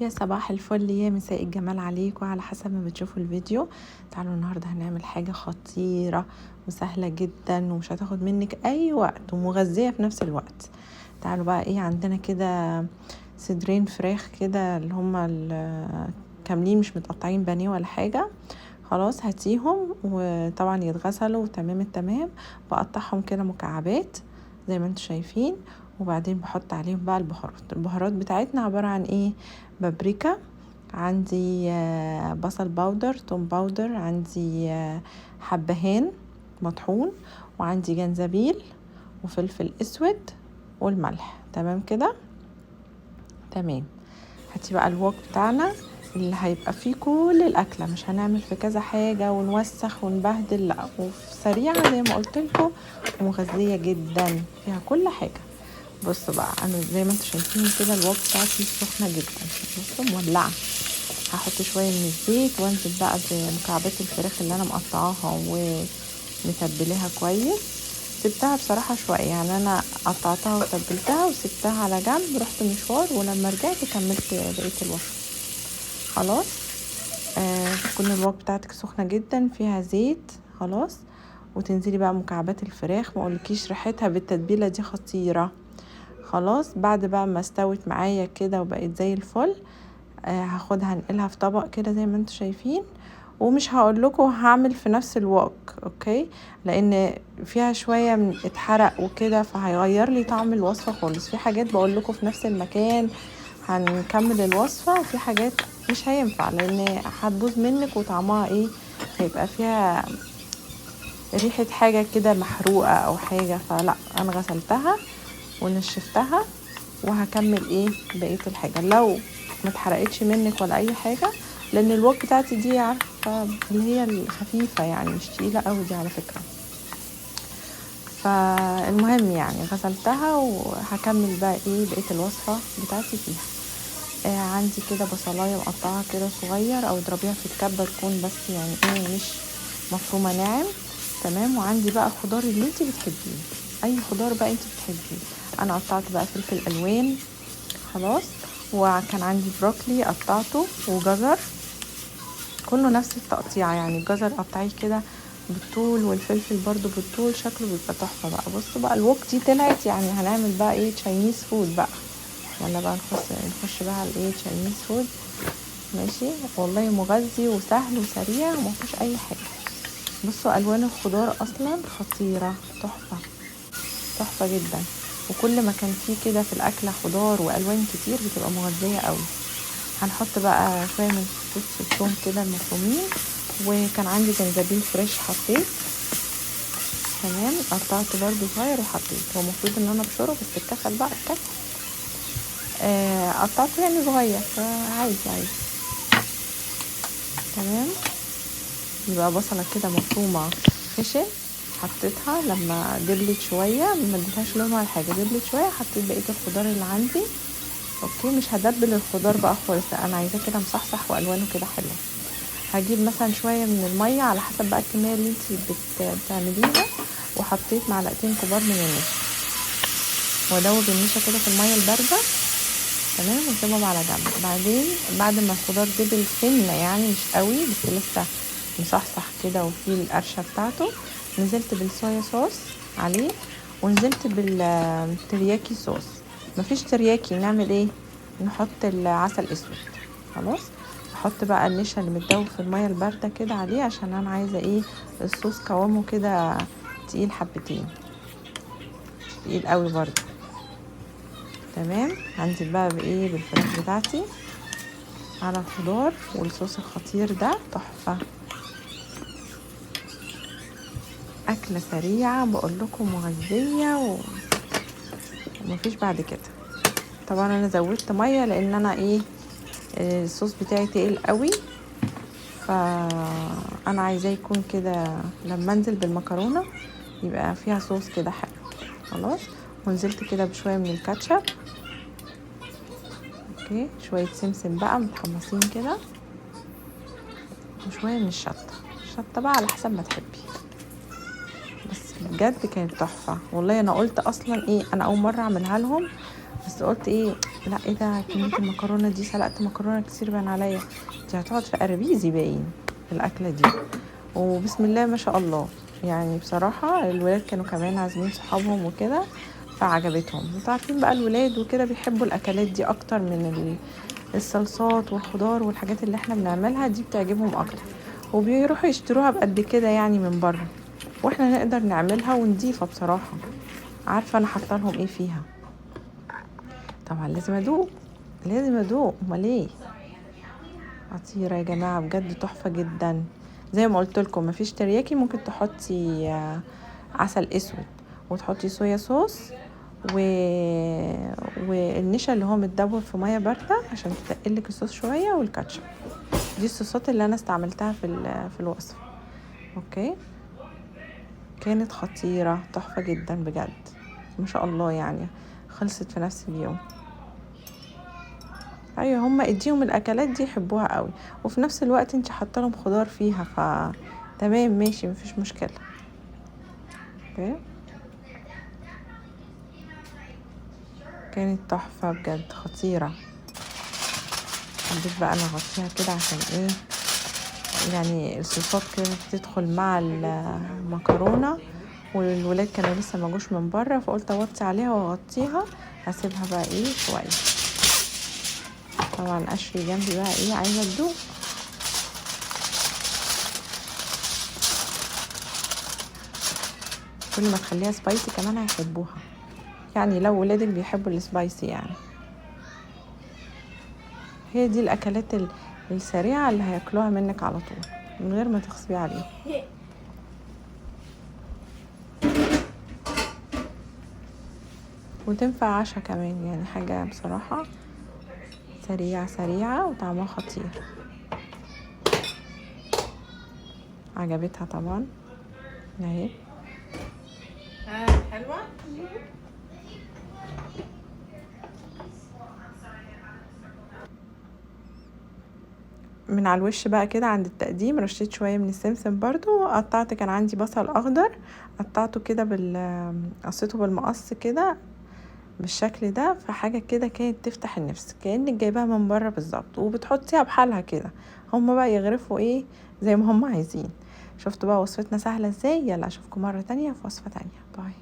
يا صباح الفل يا مساء الجمال عليكم على حسب ما بتشوفوا الفيديو. تعالوا النهارده هنعمل حاجه خطيره وسهله جدا ومش هتاخد منك اي وقت ومغذيه في نفس الوقت. تعالوا بقى عندنا كده صدرين فراخ كده اللي هما كاملين مش متقطعين بانيه ولا حاجه. خلاص هاتيهم وطبعا يتغسلوا تمام التمام. بقطعهم كده مكعبات زي ما انتم شايفين، وبعدين بحط عليهم بقى البهارات بتاعتنا عبارة عن بابريكا، عندي بصل باودر، توم باودر، عندي حبهان مطحون، وعندي جنزبيل وفلفل اسود والملح. تمام كده تمام. هاتي بقى الوok بتاعنا اللي هيبقى فيه كل الاكله، مش هنعمل في كذا حاجه ونوسخ ونبهدل، لا، وسريعه زي ما قلت لكم ومغذيه جدا فيها كل حاجه. بصوا بقى انا زي ما انتم شايفين كده الوok بتاعتي سخنه جدا، بصوا مولعه. هحط شويه من الزيت وانزل بقى بمكعبات الفراخ اللي انا مقطعاها ومتبلاها كويس. سبتها بصراحه شويه، يعني انا قطعتها وتبلتها وسبتها على جنب، رحت مشوار ولما رجعت كملت بقيه الوصفه. خلاص تكون الوok بتاعتك سخنه جدا فيها زيت خلاص، وتنزلي بقى مكعبات الفراخ، ما اقولكيش ريحتها بالتتبيله دي خطيره. خلاص بعد بقى ما استوت معايا كده وبقت زي الفل، هاخدها انقلها في طبق كده زي ما انتم شايفين. ومش هقول لكم هعمل في نفس الوok، اوكي، لان فيها شويه من اتحرق وكده فهيغير لي طعم الوصفه خالص. في حاجات بقول لكم في نفس المكان هنكمل الوصفه، وفي حاجات مش هينفع لان هتبوظ منك وطعمها هيبقى فيها ريحه حاجه كده محروقه او حاجه، فلا انا غسلتها ونشفتها وهكمل بقيه الحاجه. لو ما اتحرقتش منك ولا اي حاجه، لان الوok بتاعتي دي عارفه اللي هي الخفيفه يعني مش تقيله قوي دي على فكره. فالمهم يعني غسلتها وهكمل بقى بقيه الوصفه بتاعتي فيها. عندي كده بصلايه مقطعه كده صغير او اضربيها في الكبه تكون بس يعني مش مفرومه ناعم. تمام. وعندي بقى الخضار اللي انت بتحبيه، اي خضار بقى انت بتحبيه. انا قطعت بقى فلفل الوان خلاص، وكان عندي بروكلي قطعته وجزر، كله نفس التقطيع، يعني الجزر قطعيه كده بالطول والفلفل برضو بالطول، شكله بيبقى تحفه بقى. بصوا بقى الوok دي طلعت يعني هنعمل بقى تشاينيز فود بقى. يلا بقى نخش بقى على تشاينيز فود. ماشي والله مغذي وسهل وسريع ومفيش اي حاجه. بصوا الوان الخضار اصلا خطيره، تحفه تحفه جدا. وكل ما كان فيه كده في الاكله خضار والوان كتير بتبقى مغذيه قوي. هنحط بقى شويه من فصوص الثوم كده المفرومين، وكان عندي جنزبيل فريش حطيت. تمام. قطعت برضو صغير وحطيت، هو المفروض ان انا ابشره بس اتكسل بقى اتكسل. قطعته يعني صغير عادي. تمام. يبقى بصله كده مفرومه خشن، حطيتها لما دبلت شويه، ما اديتهاش لون ولا حاجه، دبلت شويه حطيت بقيه الخضار اللي عندي. اوكي مش هدبل الخضار بقى خالص، انا عايزاه كده مصحصح والوانه كده حلوه. هجيب مثلا شويه من الميه على حسب بقى الكميه اللي انت بتعمليها، وحطيت معلقتين كبار من النشا، وادوب النشا كده في الميه البارده. تمام. واسيبهم على جنب. بعدين بعد ما الخضار دبل سنه يعني مش قوي بس لسه مصحصح كده وفيه القرشه بتاعته، نزلت بالصويا صوص عليه، ونزلت بالترياكي صوص. مفيش ترياكي نعمل نحط العسل اسود. خلاص. احط بقى النشا اللي متدوب في الميه البارده كده عليه، عشان انا عايزه الصوص قوامه كده تقيل حبتين، تقيل قوي برضه. تمام. هنزل بقى بالفراخ بتاعتي على الخضار والصوص الخطير ده، تحفه. اكله سريعه بقول لكم مغذيه ومفيش بعد كده. طبعا انا زودت ميه لان انا الصوص بتاعي تقيل قوي، فانا عايزاه يكون كده لما انزل بالمكرونه يبقى فيها صوص كده حلو. خلاص. ونزلت كده بشويه من الكاتشب. اوكي. شويه سمسم بقى متحمصين كده، وشويه من الشطه بقى على حسب ما تحبي. بس بجد كانت تحفه والله. انا قلت اصلا انا اول مره اعملها لهم، بس قلت لا ايه ده، كمية المكرونة دي، سلقت مكرونة كتير بان عليا، دي هتقعد في قرابيزي باين الاكلة دي. وبسم الله ما شاء الله، يعني بصراحة الولاد كانوا كمان عازمين صحابهم وكده فعجبتهم. انتوا عارفين بقى الولاد وكده بيحبوا الاكلات دي اكتر من الصلصات والخضار والحاجات اللي احنا بنعملها دي، بتعجبهم اكتر وبيروحوا يشتروها بقد كده يعني من بره، واحنا نقدر نعملها ونضيفة بصراحة. عارفة انا حاطه لهم ايه فيها؟ طبعا لازم ادوق، لازم ادوق، امال ايه. خطيرة يا جماعة بجد، تحفة جدا. زي ما قلت لكم مفيش ترياكي، ممكن تحطي عسل اسود وتحطي صويا صوص و... والنشا اللي هو متدوب في ميه بارده عشان تتقلك الصوص شويه، والكاتشب. دي الصوصات اللي انا استعملتها في الوصفه. اوكي، كانت خطيره تحفه جدا بجد ما شاء الله، يعني خلصت في نفس اليوم. ايوه، هما اديهم الاكلات دي يحبوها قوي، وفي نفس الوقت انت حاطه لهم خضار فيها، تمام ماشي مفيش مشكله. اوكي، كانت تحفه بجد خطيره. حبيت بقى انا اغطيها كده عشان ايه، يعني الصوصات كده تدخل مع المكرونه، والولاد كانوا لسه ما جوش من بره، فقلت اوطي عليها واغطيها، هسيبها بقى ايه شويه. طبعا اشري جنبي بقى ايه، عايزه تدوق. كل ما تخليها سبايسي كمان هيحبوها، يعني لو ولادك بيحبوا السبايسي يعني. هي دي الاكلات السريعه اللي هياكلوها منك على طول من غير ما تغصبي عليهم. وتنفع عشاء كمان، يعني حاجه بصراحه سريعه وطعمها خطير. عجبتها طبعا اهي. حلوه. من على الوش بقى كده عند التقديم رشيت شويه من السمسم برضو، قطعت، كان عندي بصل اخضر قطعته كده قصيته بالمقص كده بالشكل ده، فحاجه كده كانت تفتح النفس، كانك جايباها من بره بالظبط، وبتحطيها بحالها كده، هما بقى يغرفوا ايه زي ما هما عايزين. شفتوا بقى وصفتنا سهله ازاي؟ يلا اشوفكم مره تانية في وصفه تانية. باي.